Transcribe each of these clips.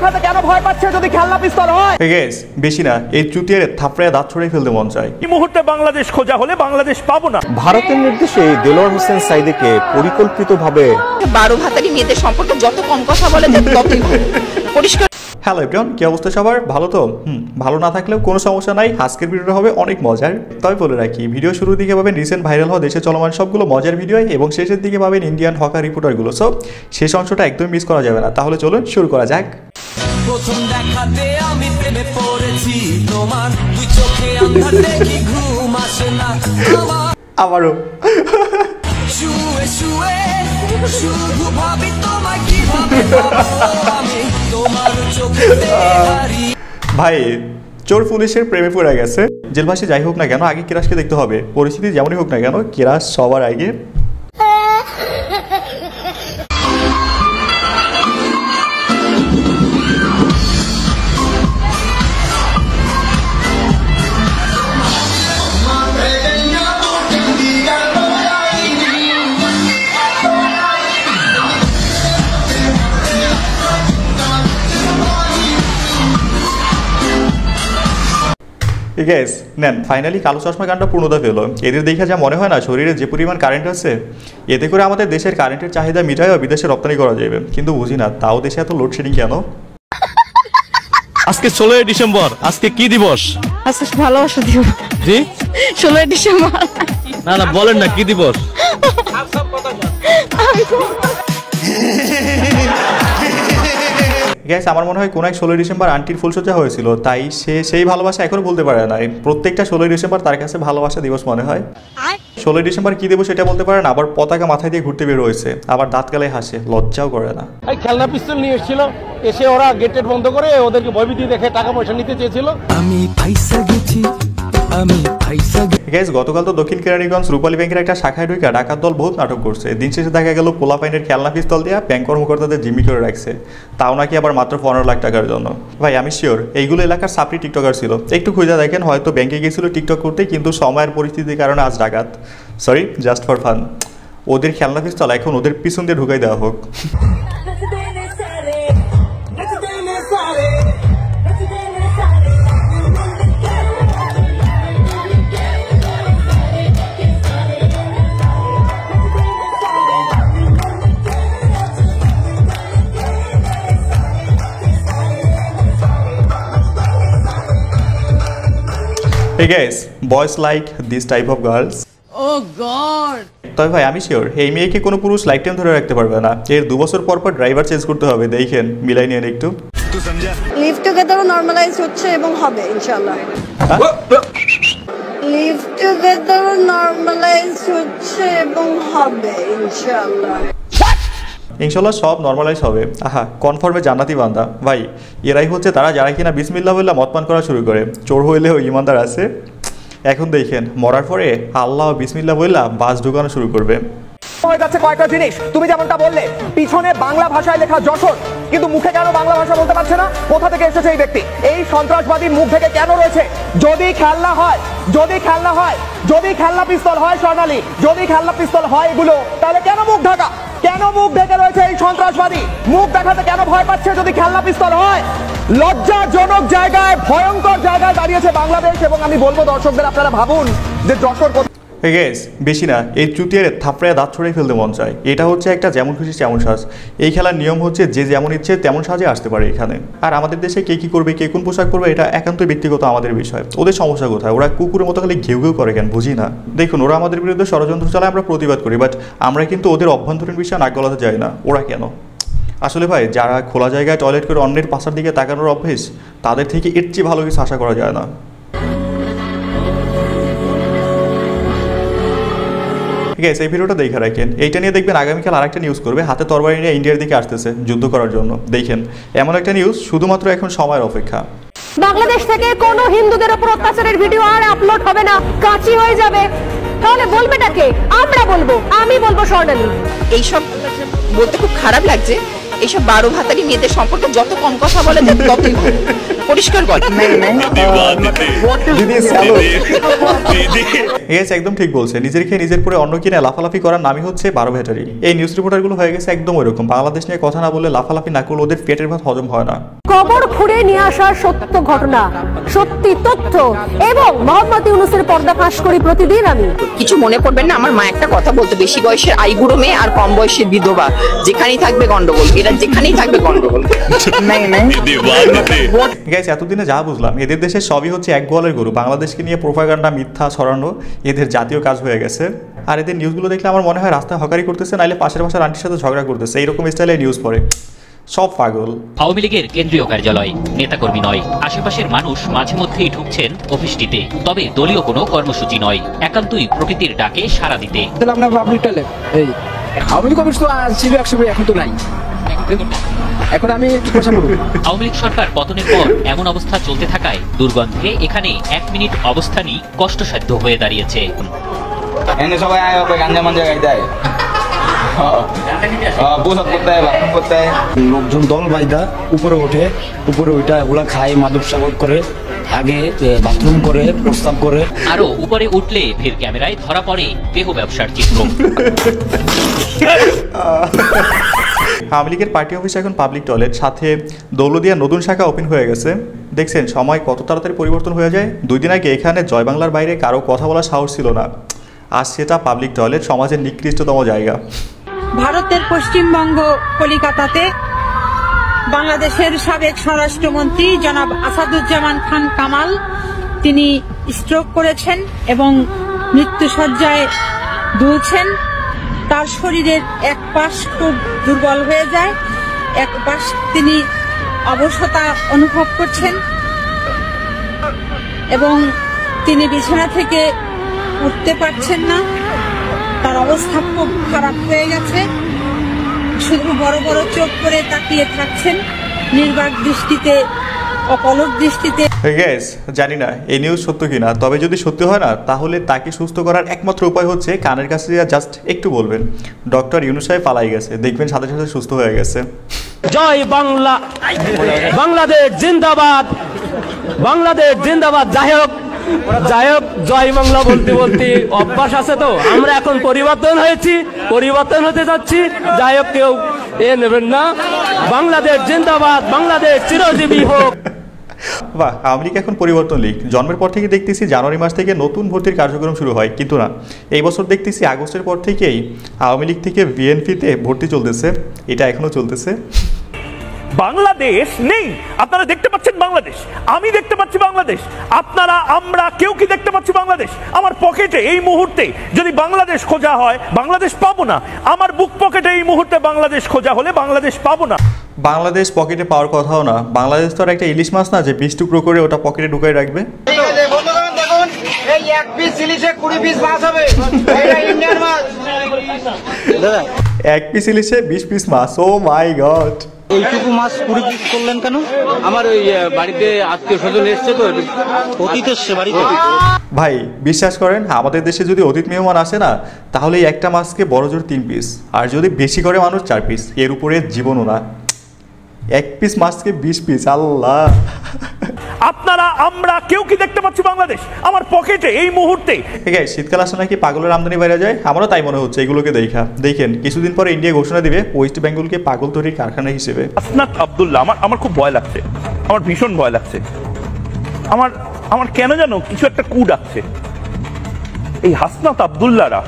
দেখাতে কেন ভয় পাচ্ছে যদি খেলনা পিস্তল হয়? গাইস বেশি না, এই চুতিয়ারে থাপড়ায় দাঁত ছড়িয়ে ফেলতে মন চায়। এই মুহূর্তে বাংলাদেশ খোঁজা হলে বাংলাদেশ পাবো না। ভারতের নির্দেশে দেলোয়ার হোসেন সাইদিকে পরিকল্পিতভাবে 12 ভাতারি মেয়েদের সম্পর্কে যত কম কথা বলে ততই পরিষ্কার। হ্যালো এভরিওয়ান, কি অবস্থা সবার? ভালো তো? ভালো না থাকলেও কোনো সমস্যা নাই, আজকের ভিডিওটা হবে অনেক মজার। তবে বলে রাখি, ভিডিও শুরুর দিকে পাবেন রিসেন্ট ভাইরাল হওয়া দেশে চলমান সবগুলো মজার ভিডিও এবং শেষের দিকে পাবেন ইন্ডিয়ান হকার রিপোর্টারগুলো। সো শেষ অংশটা একদম মিস করা যাবে না। তাহলে চলুন শুরু করা যাক। প্রথম দেখাতে আমি প্রেমে পড়েছি তোমার, দুই চোখে আন্ধার দেখি ঘুম আসে না আমার, আবারও শুয়ে শুয়ে শুধু ভাবি তোমায় কিভাবে পাবো আমি, তোমার চোখে হারি। ভাই চোর পুলিশের প্রেমে পড়ে গেছে। জেলভাসী যাই হোক না কেন, আগে কিরাসকে দেখতে হবে। পরিস্থিতি যেমনই হোক না কেন, কিরাস সবার আগে। গ্যাস নেন, ফাইনালি কালো চশমা গানটা পূর্ণতা পেল। এদের দেখে যা মনে হয় না শরীরে যে পরিমাণ কারেন্ট আছে, এতে করে আমাদের দেশের কারেন্টের চাহিদা মিটায় বিদেশে রপ্তানি করা যাবে। কিন্তু বুঝি না তাও দেশে এত লোডশেডিং কেন? আজকে 16 ডিসেম্বর, আজকে কি দিবস? আজকে ভালোবাসা দিবস। জি 16 ডিসেম্বর। না না বলেন না কি দিবস? গ্যাস আমার মনে হয় কোনো এক 16 ডিসেম্বর আন্টির ফুলসজ্জা হয়েছিল, তাই সে সেই ভালোবাসা এখনো বলতে পারে না। প্রত্যেকটা 16 ডিসেম্বর তার কাছে ভালোবাসা দিবস মনে হয়। 16 ডিসেম্বর কি দিবস সেটা বলতে পারে না, আবার পতাকা মাথায় দিয়ে ঘুরতে বের হয়েছে, আবার দাঁত গালায় হাসে, লজ্জাও করে না। এই খেলনা পিস্তল নিয়ে এসেছিল, এসে ওরা গেট বন্ধ করে ওদেরকে ভয়ভীতি দেখে টাকা পয়সা নিতে চেয়েছিল। আমি পয়সা গেছি, আমি পয়সা গ্যাস গতকাল তো দক্ষিণ কেরানীগঞ্জ রূপালী ব্যাংকের একটা শাখায় ঢুকে ডাকাত দল বহুত নাটক করছে। দিন শেষে দেখা গেল পোলাপাইনের খেলনা পিস্তল দিয়ে ব্যাংক কর্মকর্তাদের জিম্মি করে রাখছে, তাও নাকি আবার মাত্র 15 লাখ টাকার জন্য। ভাই আমি শিওর এইগুলো এলাকার সাপ্রি টিকটকার ছিল, একটু খুঁজে দেখেন, হয়তো ব্যাংকে গিয়েছিল টিকটক করতে, কিন্তু সময়ের পরিস্থিতির কারণে আজ ডাকাত। Sorry, just for fun. ওদের খেলনা পিস্তল এখন ওদের পিছন দিয়ে ঢুকাই দেওয়া হোক। Hey guys, boys like this type of girls. Oh God! তবে ভাই আমি শিওর এই মেয়েকে কোনো পুরুষ লাইফ টাইম ধরে রাখতে পারবে না। এর 2 বছর পর পর ড্রাইভার চেঞ্জ করতে হবে। দেখেন মিলাই নিয়ে একটু। লিভ টুগেদারও নরমালাইজ হচ্ছে এবং হবে ইনশাআল্লাহ। লিভ টুগেদারও নরমালাইজ হচ্ছে এবং হবে ইনশাআল্লাহ। ইনশাল্লাহ সব নর্মালাইজ হবে। আহা, কনফার্মে জান্নাতি বান্দা। ভাই এরাই হচ্ছে তারা যারা কিনা বিসমিল্লাহ বললে মদ পান করা শুরু করে। চোর হইলেও ইমানদার আছে। এখন দেখেন মরার পরে আল্লাহ বিসমিল্লাহ বললা বাস ঢুকানো শুরু করবে। হয়ে যাচ্ছে কয়েকটা জিনিস। তুমি যেমনটা বললে পিছনে বাংলা ভাষায় লেখা যশোর, কিন্তু মুখে কেন বাংলা ভাষা বলতে পারছে না? কোথা থেকে এসেছে এই ব্যক্তি? এই সন্ত্রাসবাদীর মুখ থেকে কেন রয়েছে? যদি খেলনা হয়, যদি খেলনা হয়, যদি খেলনা পিস্তল হয় স্বর্ণালী, যদি খেলনা পিস্তল হয় এগুলো, তাহলে কেন মুখ ঢাকা? কেন মুখ ঢেকে রয়েছে এই সন্ত্রাসবাদী? মুখ দেখাতে কেন ভয় পাচ্ছে যদি খেলনা পিস্তল হয়? লজ্জাজনক জায়গায়, ভয়ঙ্কর জায়গায় দাঁড়িয়েছে বাংলাদেশ। এবং আমি বলবো দর্শকদের, আপনারা ভাবুন যে যশোর গ্যাস বেশি না, এই চুতিয়ারে থাপড়ায় দাঁত ছড়িয়ে ফেলতে মন চায়। এটা হচ্ছে একটা যেমন খুশি তেমন সাজ। এই খেলার নিয়ম হচ্ছে যে যেমন ইচ্ছে তেমন সাজে আসতে পারে এখানে। আর আমাদের দেশে কে কী করবে, কে কোন পোশাক পরবে, এটা একান্তই ব্যক্তিগত আমাদের বিষয়। ওদের সমস্যা কোথায়? ওরা কুকুরের মতো খালি ঘেউ ঘেউ করে কেন বুঝি না। দেখুন ওরা আমাদের বিরুদ্ধে ষড়যন্ত্র চালায়, আমরা প্রতিবাদ করি, বাট আমরা কিন্তু ওদের অভ্যন্তরীণ বিষয়ে নাক গলাতে যাই না। ওরা কেন? আসলে ভাই যারা খোলা জায়গায় টয়লেট করে অন্যের পাশার দিকে তাকানোর অভ্যেস, তাদের থেকে এর চেয়ে ভালো কিছু আশা করা যায় না। ঠিক আছে, এই ভিডিওটা দেখে রাখেন। এইটা নিয়ে দেখবেন আগামীকাল আরেকটা নিউজ করবে, হাতে তরবারি নিয়ে ইন্ডিয়ার দিকে আসতেছে যুদ্ধ করার জন্য। দেখেন এমন একটা নিউজ, শুধুমাত্র এখন সময়ের অপেক্ষা। বাংলাদেশ থেকে কোনো হিন্দুদের উপর অত্যাচারের ভিডিও আর আপলোড হবে না, কাঁচি হয়ে যাবে। তাহলে বলবেটা কে? আমরা বলবো, আমি বলবো স্বর্ণালী। এইসব বলতে খুব খারাপ লাগছে। এইসব 12 ভাতারি মেয়েদের সম্পর্কে যত কম কথা বলে ততই পরিষ্কার বলে। একদম ঠিক বলছে। নিজের খেয়ে নিজের পরে অন্য কিনে লাফালাফি করার নামই হচ্ছে 12 ভাতারি। এই নিউজ রিপোর্টারগুলো হয়ে গেছে একদম ওইরকম। বাংলাদেশ নিয়ে কথা না বলে লাফালাফি না করলে ওদের পেটের ভাত হজম হয় না। কবর খুঁড়ে নিয়ে আসার সত্য ঘটনা, সত্যি তথ্য এবং মোহাম্মদ ইউনূসের পর্দাফাঁস করি প্রতিদিন আমি। কিছু মনে করবেন না, আমার মা একটা কথা বলতো, বেশি বয়সের আইবুড়ো মেয়ে আর কম বয়সের বিধবা যেখানেই থাকবে গন্ডগোল, এরা যেখানেই থাকবে গন্ডগোল। গাইস, এতদিনে যা বুঝলাম, এদের দেশে সবই হচ্ছে এক গোয়ালের গরু। বাংলাদেশকে নিয়ে প্রোপাগান্ডা মিথ্যা ছড়ানো এদের জাতীয় কাজ হয়ে গেছে। আর এদের নিউজগুলো দেখলে আমার মনে হয় রাস্তায় হকারি করতেছে, নাইলে পাশের বাসার আন্টির সাথে ঝগড়া করতেছে, এইরকম স্টাইলে নিউজ পড়ে। সব পাগল। আওয়ামী লীগের কেন্দ্রীয় কার্যালয়, নেতাকর্মী নয়। আশেপাশের মানুষ মাঝে মধ্যেই ঢুকছেন অফিসটিতে, তবে দলীয় কোনো কর্মসূচি নয়, একান্তই প্রকৃতির ডাকে সাড়া দিতে। আওয়ামী লীগ সরকার পতনের পর এমন অবস্থা চলতে থাকায় দুর্গন্ধে এখানে 1 মিনিট অবস্থানই কষ্টসাধ্য হয়ে দাঁড়িয়েছে। লোকজন দল বাইদা উপরে ওঠে, উপরে ওইটা ওগুলা খায়, মাদক সাগর করে, আগে বাথরুম করে, প্রস্তাব করে। আরো উপরে উঠলে ফের ক্যামেরায় ধরা পড়ে দেহ ব্যবসার চিত্র। আওয়ামী লীগের পার্টি অফিস এখন পাবলিক টয়লেট, সাথে দৌলদিয়া নতুন শাখা ওপেন হয়ে গেছে। দেখছেন সময় কত তাড়াতাড়ি পরিবর্তন হয়ে যায়। 2 দিন আগে এখানে জয় বাংলার বাইরে কারো কথা বলার সাহস ছিল না, আজ সেটা পাবলিক টয়লেট, সমাজের নিকৃষ্টতম জায়গা। ভারতের পশ্চিমবঙ্গ কলিকাতাতে বাংলাদেশের সাবেক স্বরাষ্ট্রমন্ত্রী জনাব আসাদুজ্জামান খান কামাল তিনি স্ট্রোক করেছেন এবং মৃত্যুশয্যায় দুলছেন। তার শরীরের এক পাশ খুব দুর্বল হয়ে যায়, এক পাশ তিনি অবশতা অনুভব করছেন এবং তিনি বিছানা থেকে উঠতে পারছেন না। তার অবস্থা খুব খারাপ হয়ে গেছে, শুধু বড় বড় চোখ করে তাকিয়ে থাকছেন, নির্বাক দৃষ্টিতে, অপলক দৃষ্টিতে। গাইস, জানি না এই নিউজ সত্য কিনা, তবে যদি সত্যি হয় না তাহলে তাকে সুস্থ করার একমাত্র উপায় হচ্ছে কানের কাছে জাস্ট একটু বলবেন ডক্টর ইউনূস সাহেব পালাই গেছে, দেখবেন সাথে সাথে সুস্থ হয়ে গেছে। জয় বাংলা, বাংলাদেশ জিন্দাবাদ, বাংলাদেশ জিন্দাবাদ। যাই হোক জয় বাংলা বলতে বলতে অভ্যাস আছে, তো আমরা এখন পরিবর্তন হয়েছি, পরিবর্তন হতে যাচ্ছি। যাই হোক, কেউ নেবেন না। বাংলাদেশ জিন্দাবাদ, বাংলাদেশ চিরজীবী হোক। বাহ, আওয়ামী লীগ এখন পরিবর্তন লীগ। জন্মের পর থেকে দেখতেছি জানুয়ারি মাস থেকে নতুন ভর্তির কার্যক্রম শুরু হয়, কিন্তু না, এই বছর দেখতেছি আগস্টের পর থেকেই আওয়ামী লীগ থেকে বিএনপিতে ভর্তি চলতেছে, এটা এখনো চলতেছে। বাংলাদেশ নেই, আপনারা দেখতে পাচ্ছেন বাংলাদেশ, আমি দেখতে পাচ্ছি বাংলাদেশ, আপনারা আমরা কেউ কি দেখতে পাচ্ছি বাংলাদেশ? আমার পকেটে এই মুহূর্তে যদি বাংলাদেশ খোঁজা হয় বাংলাদেশ পাবো না। আমার বুক পকেটে এই মুহূর্তে বাংলাদেশ খোঁজা হলে বাংলাদেশ পাবো না। বাংলাদেশ পকেটে পাওয়ার কথাও না, বাংলাদেশ তো আর একটা ইলিশ মাছ না যে 20 টুকরো করে ওটা পকেটে ঢুকাই রাখবে। এই 1 পিস ইলিশে 20 পিস মাছ হবে, এটা ইন্ডিয়ান মাছ। 1 পিস ইলিশে 20 পিস মাছ, ও মাই গড। এইটুকু মাছ 20 পিস করলেন কেন? আমার ওই বাড়িতে আত্মীয় স্বজন এসছে, তো অতীত এসছে বাড়িতে। ভাই বিশ্বাস করেন, আমাদের দেশে যদি অতিথি মেহমান আসে না, তাহলে এই একটা মাছকে বড় জোর 3 পিস, আর যদি বেশি করে মানুষ 4 পিস, এর উপরে জীবনও না। 1 পিস মাছকে 20 পিস, আল্লাহ। আপনারা আমরা কেউ কি দেখতে পাচ্ছি বাংলাদেশ? আমার পকেটে এই মুহূর্তে। শীতকাল আসলে নাকি পাগলের আমদানি বাইরে যায়, আমারও তাই মনে হচ্ছে এগুলোকে দেখা। দেখেন কিছুদিন পরে ইন্ডিয়া ঘোষণা দিবে ওয়েস্ট বেঙ্গলকে পাগল তৈরির কারখানা হিসেবে। হাসনাত আব্দুল্লাহ, আমার খুব ভয় লাগছে, আমার ভীষণ ভয় লাগছে। আমার কেন জানো কিছু একটা কু ডাকছে। এই হাসনাত আব্দুল্লাহরা,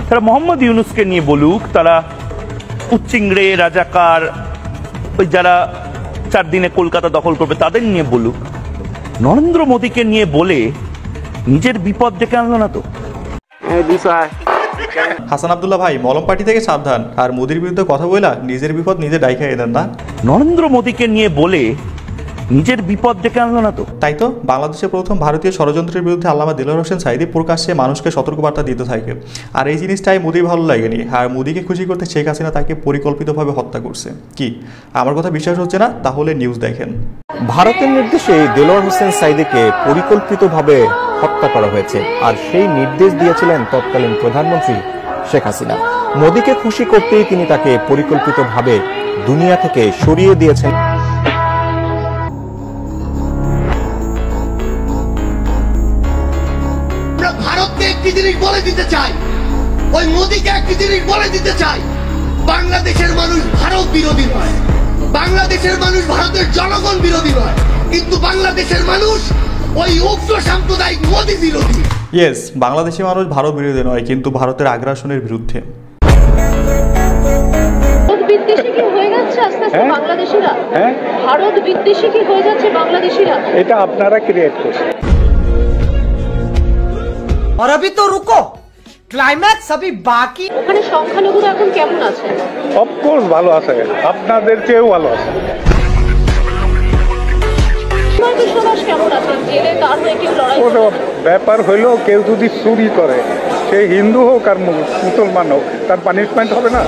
তারা মোহাম্মদ ইউনূসকে নিয়ে বলুক, তারা উচ্চিংড়ে রাজাকার, ওই যারা 4 দিনে কলকাতা দখল করবে তাদের নিয়ে বলুক, নরেন্দ্র মোদীকে নিয়ে বলে নিজের বিপদ ডেকে আনলো না তো। হাসান আব্দুল্লাহ ভাই, মলম পার্টি থেকে সাবধান, আর মোদীর বিরুদ্ধে কথা বলা নিজের বিপদ নিজে ডাইকা এদেন না। নরেন্দ্র মোদীকে নিয়ে বলে নিজের বিপদ ডেকে আনলো না তো। তাই তো বাংলাদেশের প্রথম ভারতীয় ষড়যন্ত্রের বিরুদ্ধে আল্লামা দেলোয়ার হোসেন সাঈদী প্রকাশ্যে মানুষকে সতর্কবার্তা দিতে থাকে, আর এই জিনিসটাই মোদির ভালো লাগেনি। আর মোদীকে খুশি করতে শেখ হাসিনা তাকে পরিকল্পিতভাবে হত্যা করছে। কি আমার কথা বিশ্বাস হচ্ছে না? তাহলে নিউজ দেখেন। ভারতের নির্দেশে দেলোয়ার হোসেন সাঈদীকে পরিকল্পিতভাবে হত্যা করা হয়েছে, আর সেই নির্দেশ দিয়েছিলেন তৎকালীন প্রধানমন্ত্রী শেখ হাসিনা। মোদীকে খুশি করতেই তিনি তাকে পরিকল্পিতভাবে দুনিয়া থেকে সরিয়ে দিয়েছেন। ভারতকে একটি জিনিস বলে দিতে চাই, ওই মোদীকে একটি জিনিস বলে দিতে চাই, বাংলাদেশের মানুষ ভারত বিরোধী নয়, বাংলাদেশের মানুষ ভারতের জনগণ বিরোধী নয়, কিন্তু বাংলাদেশের মানুষ ওই উগ্র সাম্প্রদায়িক মোদী বিরোধী। ইয়েস, বাংলাদেশি মানুষ ভারত বিরোধী নয়, কিন্তু ভারতের আগ্রাসনের বিরুদ্ধে। বিদ্বেষী কি হয়ে যাচ্ছে আস্তে আস্তে বাংলাদেশিরা? ভারত বিদ্বেষী কি হয়ে যাচ্ছে বাংলাদেশিরা? এটা আপনারা ক্রিয়েট করছেন। और अभी तो रुको, क्लाइमैक्स अभी बाकी। ওখানে সংখ্যালঘুরা এখন কেমন আছে? অফকোর্স ভালো আছে, আপনাদের চেয়েও ভালো আছে। সমাজ কেমন আছে? জেলে তার হয়ে কেউ লড়াই ওটা ব্যাপার হইলো, কেউ যদি চুরি করে, সে হিন্দু হোক আর মুসলমান হোক, তার পানিশমেন্ট হবে না।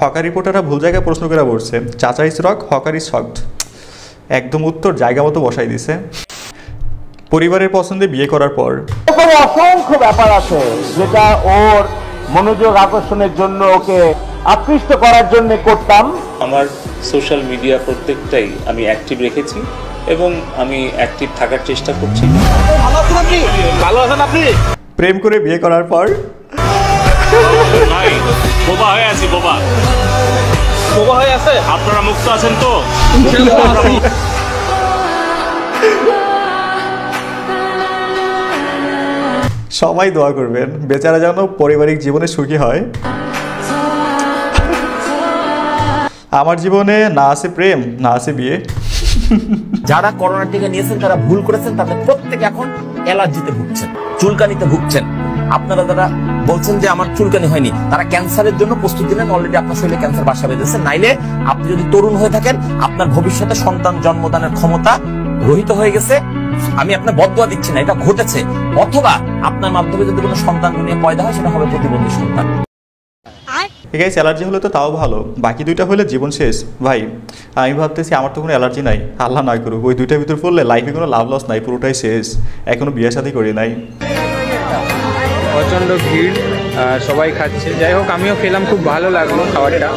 হকার রিপোর্টাররা ভুল জায়গায় প্রশ্ন করে বলছে, চাচা is rock, hawker is shocked. একদম উত্তর জায়গা মতো বসাই দিছে। পরিবারের পছন্দে বিয়ে করার পর অসংখ্য ব্যাপার আছে যেটা ওর মনোযোগ আকর্ষণের জন্য, ওকে আকৃষ্ট করার জন্য করতাম। আমার সোশ্যাল মিডিয়া প্রত্যেকটাই আমি অ্যাক্টিভ রেখেছি এবং আমি অ্যাক্টিভ থাকার চেষ্টা করছি। ভালো আছেন আপনি? প্রেম করে বিয়ে করার পর ভাই বোবা হয়ে আছি, বোবা হয়ে আছে। আপনারা মুক্ত আছেন তো? সবাই দোয়া করবেন বেচারা যেন পারিবারিক জীবনে সুখী হয়। আমার জীবনে না আছে প্রেম, না আছে বিয়ে। যারা করোনার টিকা নিয়েছেন তারা ভুল করেছেন, তাদের প্রত্যেকে এখন অ্যালার্জিতে ভুগছেন, চুলকানিতে ভুগছেন। আপনারা যারা বলছেন যে আমার চুলকানি হয়নি, তারা ক্যান্সারের জন্য প্রস্তুতি নেন। অলরেডি আপনার শরীরে ক্যান্সার বাসা বেঁধেছে। নাইলে আপনি যদি তরুণ হয়ে থাকেন, আপনার ভবিষ্যতে সন্তান জন্মদানের ক্ষমতা রহিত হয়ে গেছে। আমি আপনার বদদোয়া দিচ্ছি না, এটা ঘটেছে। অথবা আপনার মাধ্যমে যদি কোনো সন্তান নিয়ে পয়দা হয়, সেটা হবে প্রতিবন্ধী সন্তান। গাইস, অ্যালার্জি হলে তো তাও ভালো, বাকি দুইটা হলে জীবন শেষ। ভাই আমি ভাবতেছি আমার তো কোনো অ্যালার্জি নাই, আল্লাহ না করুক। ওই দুইটার ভিতর পড়লে লাইফে কোনো লাভ লস নাই, পুরোটাই শেষ। এখনো বিয়ে শাদী করি নাই। প্রচন্ড ভিড়, সবাই খাচ্ছে। যাই হোক, আমিও খেলাম, খুব ভালো লাগলো খাবারটা।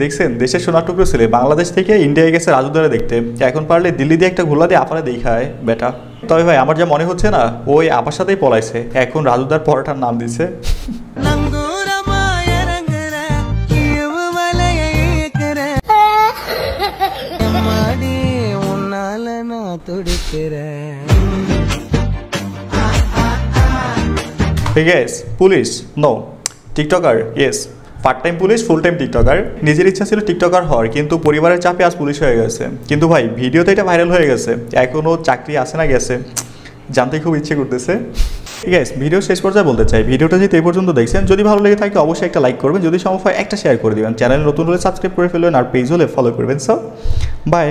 দেখছেন, দেশের সোনার টুকরো ছেলে বাংলাদেশ থেকে ইন্ডিয়ায় গেছে রাজুদারে দেখতে। এখন পারলে দিল্লি দিয়ে একটা ঘোলা দিয়ে আপারে দেখায় বেটা। তবে ভাই আমার যা মনে হচ্ছে না, ওই আপার সাথেই পলাইছে, এখন রাজুদার পরোটার নাম দিছে। Police no, TikToker yes. Part time police, full time TikToker. নিজের ইচ্ছা ছিল টিকটকার হওয়ার, কিন্তু পরিবারের চাপে আজ পুলিশ হয়ে গেছে। কিন্তু ভাই ভিডিওতে এটা ভাইরাল হয়ে গেছে, এখনও চাকরি আসে না গেছে, জানতে খুব ইচ্ছে করতেছে। ঠিক আছে, ভিডিও শেষ পর্যায়ে বলতে চাই, ভিডিওটা যেহেতু এই পর্যন্ত দেখছেন, যদি ভালো লেগে থাকে অবশ্যই একটা লাইক করবেন, যদি সম্ভব হয় একটা শেয়ার করে দেবেন, চ্যানেল নতুন হলে সাবস্ক্রাইব করে ফেলবেন, আর পেজ হলে ফলো করবেন। So by.